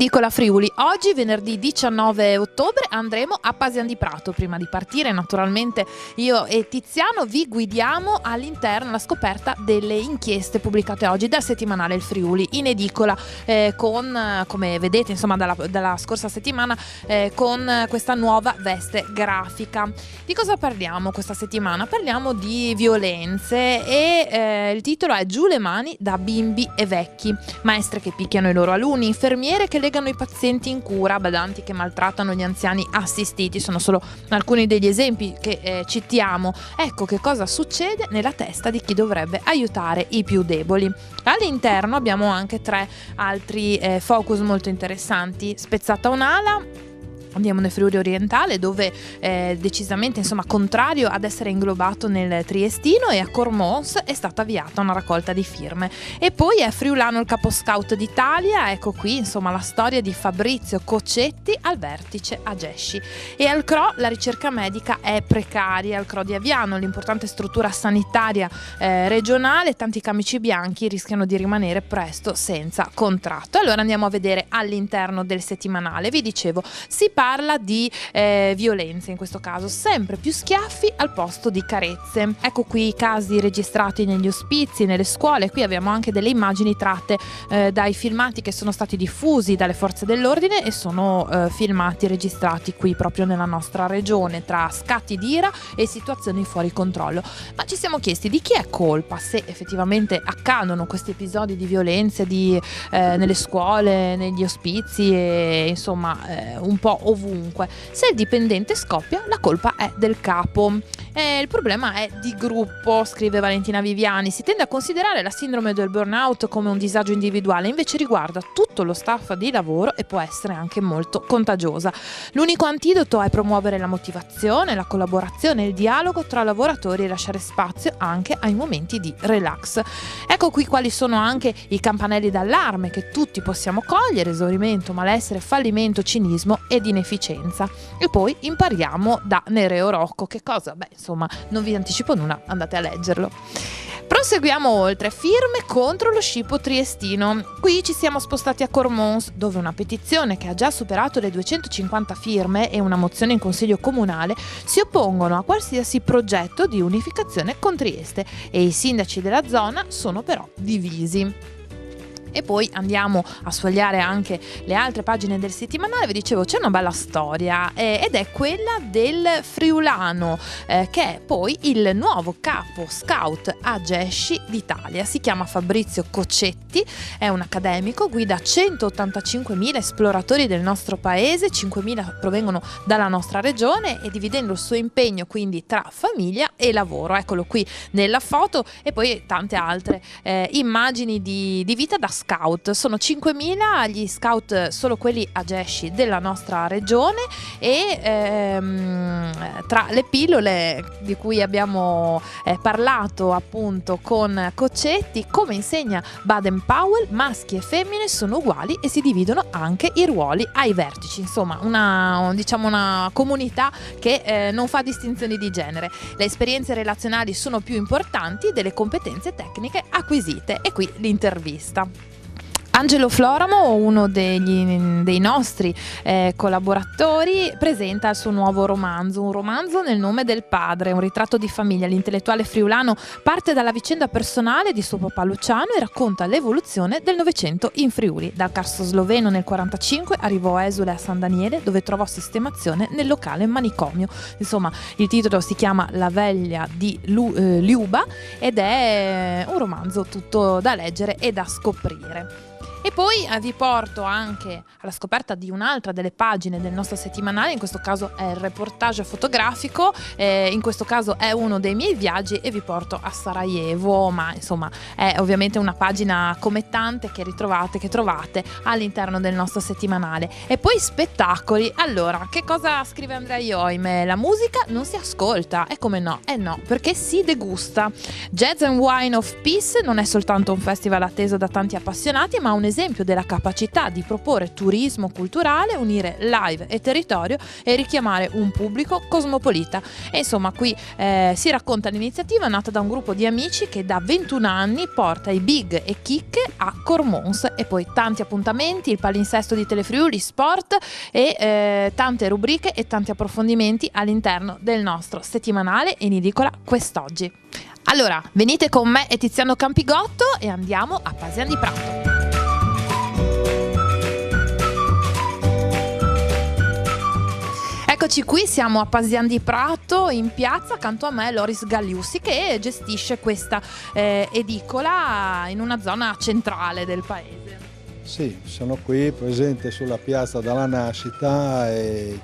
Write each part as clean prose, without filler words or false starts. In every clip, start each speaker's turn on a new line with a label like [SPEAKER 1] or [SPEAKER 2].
[SPEAKER 1] Edicola Friuli. Oggi, venerdì 19 ottobre, andremo a Pasian di Prato. Prima di partire, naturalmente, io e Tiziano vi guidiamo all'interno alla scoperta delle inchieste pubblicate oggi dal settimanale Il Friuli in edicola, con, come vedete, insomma, dalla scorsa settimana, con questa nuova veste grafica. Di cosa parliamo questa settimana? Parliamo di violenze e il titolo è Giù le mani da bimbi e vecchi. Maestre che picchiano i loro alunni, infermiere che legano i pazienti in cura, badanti che maltrattano gli anziani assistiti. Sono solo alcuni degli esempi che citiamo. Ecco che cosa succede nella testa di chi dovrebbe aiutare i più deboli. All'interno abbiamo anche tre altri focus molto interessanti. Spezzata un'ala. Andiamo nel Friuli orientale, dove decisamente, insomma, contrario ad essere inglobato nel triestino, e a Cormons è stata avviata una raccolta di firme. E poi è friulano il capo scout d'Italia. Ecco qui, insomma, la storia di Fabrizio Coccetti al vertice a Gesci. E al CRO la ricerca medica è precaria. Al CRO di Aviano, l'importante struttura sanitaria regionale, tanti camici bianchi rischiano di rimanere presto senza contratto. Allora andiamo a vedere all'interno del settimanale. Vi dicevo, si parla di violenze, in questo caso sempre più schiaffi al posto di carezze. Ecco qui i casi registrati negli ospizi, nelle scuole. Qui abbiamo anche delle immagini tratte dai filmati che sono stati diffusi dalle forze dell'ordine e sono filmati registrati qui proprio nella nostra regione, tra scatti di ira e situazioni fuori controllo. Ma ci siamo chiesti di chi è colpa se effettivamente accadono questi episodi di violenze nelle scuole, negli ospizi e insomma un po' ovunque. Se il dipendente scoppia, la colpa è del capo. Il problema è di gruppo, scrive Valentina Viviani. Si tende a considerare la sindrome del burnout come un disagio individuale, invece riguarda tutto lo staff di lavoro e può essere anche molto contagiosa. L'unico antidoto è promuovere la motivazione, la collaborazione e il dialogo tra lavoratori e lasciare spazio anche ai momenti di relax. Ecco qui quali sono anche i campanelli d'allarme che tutti possiamo cogliere: esaurimento, malessere, fallimento, cinismo ed inefficienza. E poi impariamo da Nereo Rocco. Che cosa? Beh, insomma, non vi anticipo nulla, andate a leggerlo. Proseguiamo oltre. Firme contro lo scippo triestino. Qui ci siamo spostati a Cormons, dove una petizione che ha già superato le 250 firme e una mozione in consiglio comunale si oppongono a qualsiasi progetto di unificazione con Trieste, e i sindaci della zona sono però divisi. E poi andiamo a sfogliare anche le altre pagine del settimanale. Vi dicevo, c'è una bella storia ed è quella del friulano che è poi il nuovo capo scout a Gesci d'Italia. Si chiama Fabrizio Coccetti, è un accademico, guida 185.000 esploratori del nostro paese, 5.000 provengono dalla nostra regione, e dividendo il suo impegno quindi tra famiglia e lavoro. Eccolo qui nella foto, e poi tante altre immagini di vita da scout. Sono 5.000 gli scout, solo quelli a Gesci della nostra regione, e tra le pillole di cui abbiamo parlato appunto con Coccetti, come insegna Baden-Powell, maschi e femmine sono uguali e si dividono anche i ruoli ai vertici. Insomma, una comunità che non fa distinzioni di genere. Le esperienze relazionali sono più importanti delle competenze tecniche acquisite. E qui l'intervista. Angelo Floramo, uno dei nostri collaboratori, presenta il suo nuovo romanzo, un romanzo nel nome del padre, un ritratto di famiglia. L'intellettuale friulano parte dalla vicenda personale di suo papà Luciano e racconta l'evoluzione del Novecento in Friuli. Dal Carso sloveno nel 1945 arrivò a Esule a San Daniele, dove trovò sistemazione nel locale manicomio. Insomma, il titolo si chiama La veglia di Liuba ed è un romanzo tutto da leggere e da scoprire. E poi vi porto anche alla scoperta di un'altra delle pagine del nostro settimanale. In questo caso è il reportage fotografico, in questo caso è uno dei miei viaggi e vi porto a Sarajevo, ma insomma è ovviamente una pagina come tante che trovate all'interno del nostro settimanale. E poi spettacoli. Allora, che cosa scrive Andrea Ioime? La musica non si ascolta, e come no? No, perché si degusta. Jazz and Wine of Peace non è soltanto un festival atteso da tanti appassionati, ma un esempio esempio della capacità di proporre turismo culturale, unire live e territorio e richiamare un pubblico cosmopolita. E insomma qui si racconta l'iniziativa nata da un gruppo di amici che da 21 anni porta i big e chicche a Cormons, e poi tanti appuntamenti, il palinsesto di Telefriuli, sport e tante rubriche e tanti approfondimenti all'interno del nostro settimanale in edicola quest'oggi. Allora, venite con me e Tiziano Campigotto e andiamo a Pasian di Prato. Eccoci qui, siamo a Pasian di Prato in piazza, accanto a me Loris Gagliussi che gestisce questa edicola in una zona centrale del paese.
[SPEAKER 2] Sì, sono qui presente sulla piazza dalla nascita e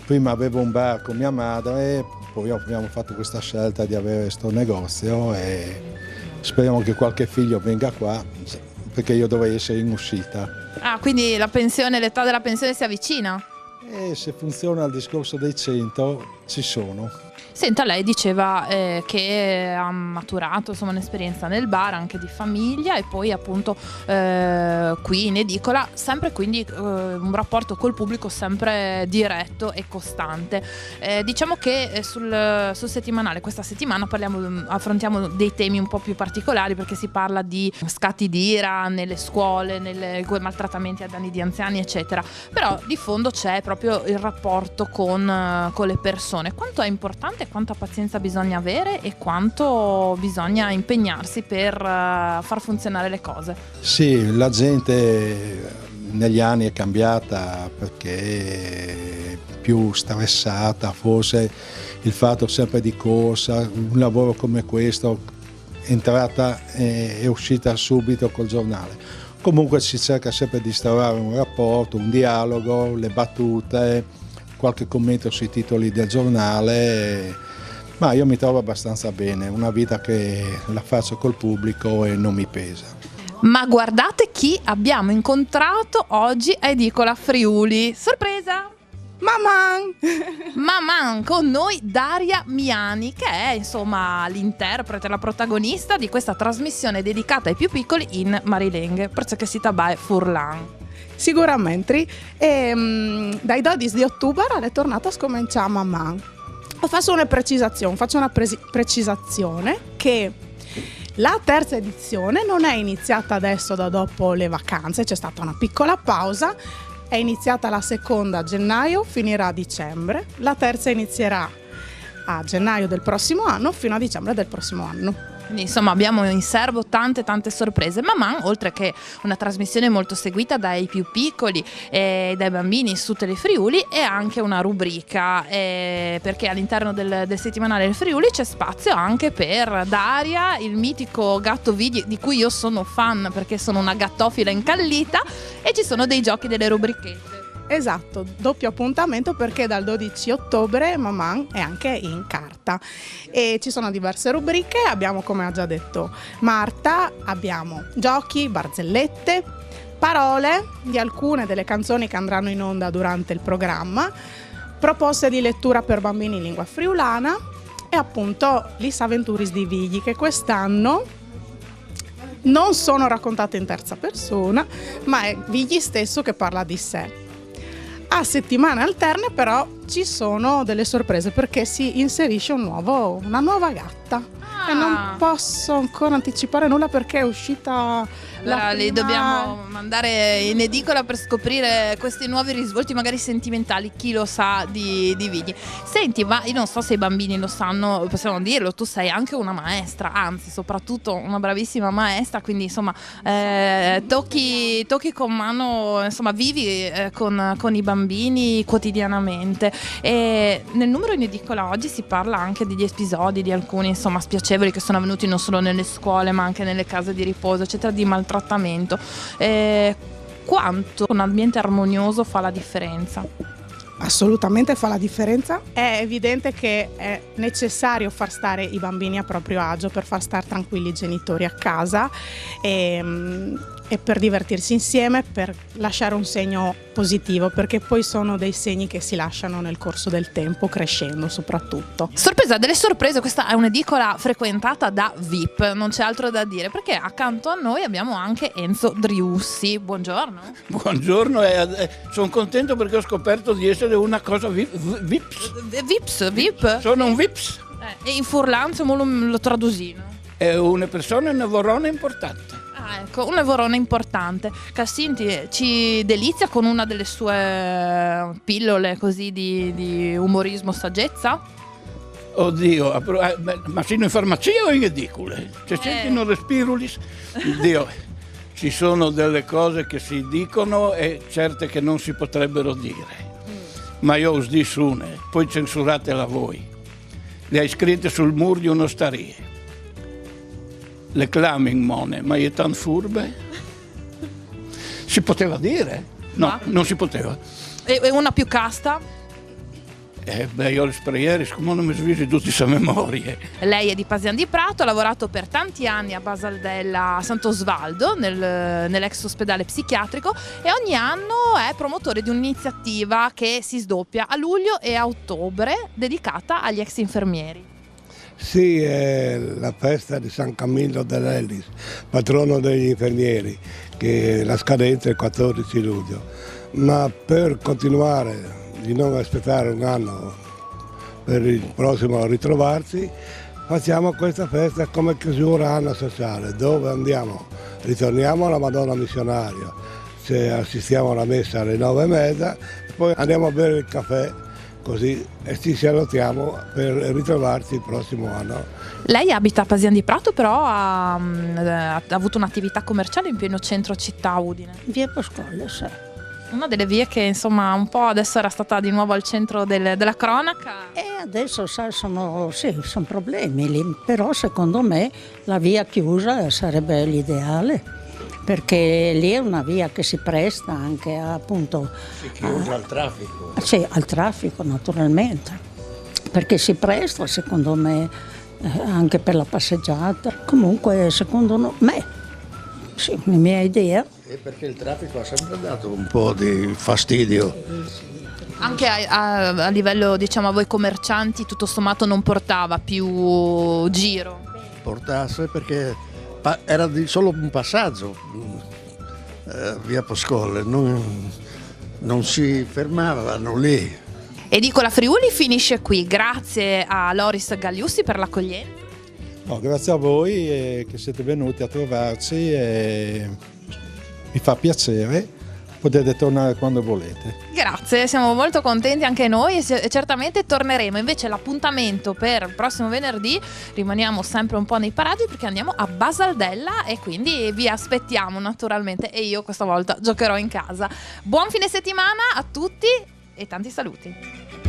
[SPEAKER 2] prima avevo un bar con mia madre, poi abbiamo fatto questa scelta di avere questo negozio e speriamo che qualche figlio venga qua perché io dovrei essere in uscita.
[SPEAKER 1] Ah, quindi la pensione, l'età della pensione si avvicina?
[SPEAKER 2] E se funziona il discorso dei 100 ci sono.
[SPEAKER 1] Senta, lei diceva che ha maturato insomma un'esperienza nel bar anche di famiglia e poi appunto qui in edicola, sempre quindi un rapporto col pubblico sempre diretto e costante. Diciamo che sul settimanale questa settimana affrontiamo dei temi un po' più particolari, perché si parla di scatti d'ira nelle scuole, maltrattamenti a danni di anziani eccetera, però di fondo c'è proprio il rapporto con le persone. Quanto è importante, quanta pazienza bisogna avere e quanto bisogna impegnarsi per far funzionare le cose.
[SPEAKER 2] Sì, la gente negli anni è cambiata perché è più stressata, forse il fatto sempre di corsa, un lavoro come questo, entrata e uscita subito col giornale. Comunque si cerca sempre di instaurare un rapporto, un dialogo, le battute, qualche commento sui titoli del giornale, ma io mi trovo abbastanza bene, una vita che la faccio col pubblico e non mi pesa.
[SPEAKER 1] Ma guardate chi abbiamo incontrato oggi a Edicola Friuli. Sorpresa! Maman, con noi Daria Miani, che è insomma l'interprete, la protagonista di questa trasmissione dedicata ai più piccoli in marilenghe, perché si tabai Furlan.
[SPEAKER 3] Sicuramente, dai 12 di ottobre è tornata a scominciare Maman. Faccio una precisazione che la terza edizione non è iniziata adesso da dopo le vacanze, c'è stata una piccola pausa, è iniziata la seconda a gennaio, finirà a dicembre, la terza inizierà a gennaio del prossimo anno fino a dicembre del prossimo anno.
[SPEAKER 1] Quindi insomma abbiamo in serbo tante sorprese. Maman, oltre che una trasmissione molto seguita dai più piccoli e dai bambini su Telefriuli, è anche una rubrica perché all'interno del settimanale del Friuli c'è spazio anche per Daria, il mitico gatto Vidi di cui io sono fan perché sono una gattofila incallita, e ci sono dei giochi, delle rubrichette.
[SPEAKER 3] Esatto, doppio appuntamento perché dal 12 ottobre Maman è anche in carta e ci sono diverse rubriche. Abbiamo, come ha già detto Marta, abbiamo giochi, barzellette, parole di alcune delle canzoni che andranno in onda durante il programma, proposte di lettura per bambini in lingua friulana e appunto Lis Aventuris di Vigli, che quest'anno non sono raccontate in terza persona, ma è Vigli stesso che parla di sé. A settimane alterne però ci sono delle sorprese perché si inserisce una nuova gatta. E non posso ancora anticipare nulla perché è uscita
[SPEAKER 1] allora li dobbiamo mandare in edicola per scoprire questi nuovi risvolti magari sentimentali, chi lo sa, di Vigli. Senti, ma io non so se i bambini lo sanno, possiamo dirlo, tu sei anche una maestra, anzi soprattutto una bravissima maestra, quindi insomma tocchi con mano, insomma vivi con i bambini quotidianamente. E nel numero in edicola oggi si parla anche degli episodi, di alcuni insomma spiacevoli che sono avvenuti non solo nelle scuole ma anche nelle case di riposo eccetera, di maltrattamento. Quanto un ambiente armonioso fa la differenza?
[SPEAKER 3] Assolutamente fa la differenza. È evidente che è necessario far stare i bambini a proprio agio per far stare tranquilli i genitori a casa. e per divertirsi insieme, per lasciare un segno positivo, perché poi sono dei segni che si lasciano nel corso del tempo, crescendo soprattutto.
[SPEAKER 1] Sorpresa delle sorprese, questa è un'edicola frequentata da VIP, non c'è altro da dire, perché accanto a noi abbiamo anche Enzo Driussi. Buongiorno.
[SPEAKER 4] Buongiorno, sono contento perché ho scoperto di essere una cosa Vips.
[SPEAKER 1] VIP?
[SPEAKER 4] Sono un Vips.
[SPEAKER 1] E in furlanzo lo tradusino.
[SPEAKER 4] È una persona, una vorrona importante.
[SPEAKER 1] Ah, ecco, un lavorone importante. Cassinti ci delizia con una delle sue pillole così di umorismo, saggezza?
[SPEAKER 4] Oddio, ma sono in farmacia o in edicole? C'è sentino respirulis? Dio, ci sono delle cose che si dicono e certe che non si potrebbero dire. Ma io us dis une, poi censuratela voi. Le hai scritte sul muro di un'osteria. Le clamin mone, ma è tan furbe? Si poteva dire? No,
[SPEAKER 1] Ma?
[SPEAKER 4] non si poteva.
[SPEAKER 1] E una più casta?
[SPEAKER 4] Io le spreieri, come non mi svisi tutti queste memorie.
[SPEAKER 1] Lei è di Pasian di Prato, ha lavorato per tanti anni a Basaldella Sant'Osvaldo, nell'ex ospedale psichiatrico, e ogni anno è promotore di un'iniziativa che si sdoppia a luglio e a ottobre, dedicata agli ex infermieri.
[SPEAKER 5] Sì, è la festa di San Camillo dell'Ellis, patrono degli infermieri, che la scadenza è il 14 luglio. Ma per continuare di non aspettare un anno per il prossimo ritrovarsi, facciamo questa festa come chiusura anno sociale, dove ritorniamo alla Madonna Missionaria, assistiamo alla messa alle 9:30, poi andiamo a bere il caffè, così e ci salutiamo per ritrovarci il prossimo anno.
[SPEAKER 1] Lei abita a Pasian di Prato, però ha avuto un'attività commerciale in pieno centro città a Udine.
[SPEAKER 6] Via Pasquale, sì.
[SPEAKER 1] Una delle vie che insomma un po' adesso era stata di nuovo al centro della cronaca.
[SPEAKER 6] E adesso sono problemi lì, però secondo me la via chiusa sarebbe l'ideale, perché lì è una via che si presta anche appunto
[SPEAKER 5] al traffico.
[SPEAKER 6] Sì, al traffico naturalmente, perché si presta secondo me anche per la passeggiata. Comunque secondo me, sì, la mia idea.
[SPEAKER 5] E perché il traffico ha sempre dato un po' di fastidio.
[SPEAKER 1] Anche a livello, diciamo, a voi commercianti tutto sommato non portava più giro?
[SPEAKER 5] Portasse perché era solo un passaggio, via Pascole, non si fermavano lì.
[SPEAKER 1] Edicola Friuli finisce qui, grazie a Loris Gagliussi per l'accoglienza.
[SPEAKER 2] No, grazie a voi che siete venuti a trovarci e mi fa piacere, potete tornare quando volete.
[SPEAKER 1] Grazie, siamo molto contenti anche noi e certamente torneremo. Invece l'appuntamento per il prossimo venerdì, rimaniamo sempre un po' nei paraggi perché andiamo a Basaldella e quindi vi aspettiamo naturalmente, e io questa volta giocherò in casa. Buon fine settimana a tutti e tanti saluti.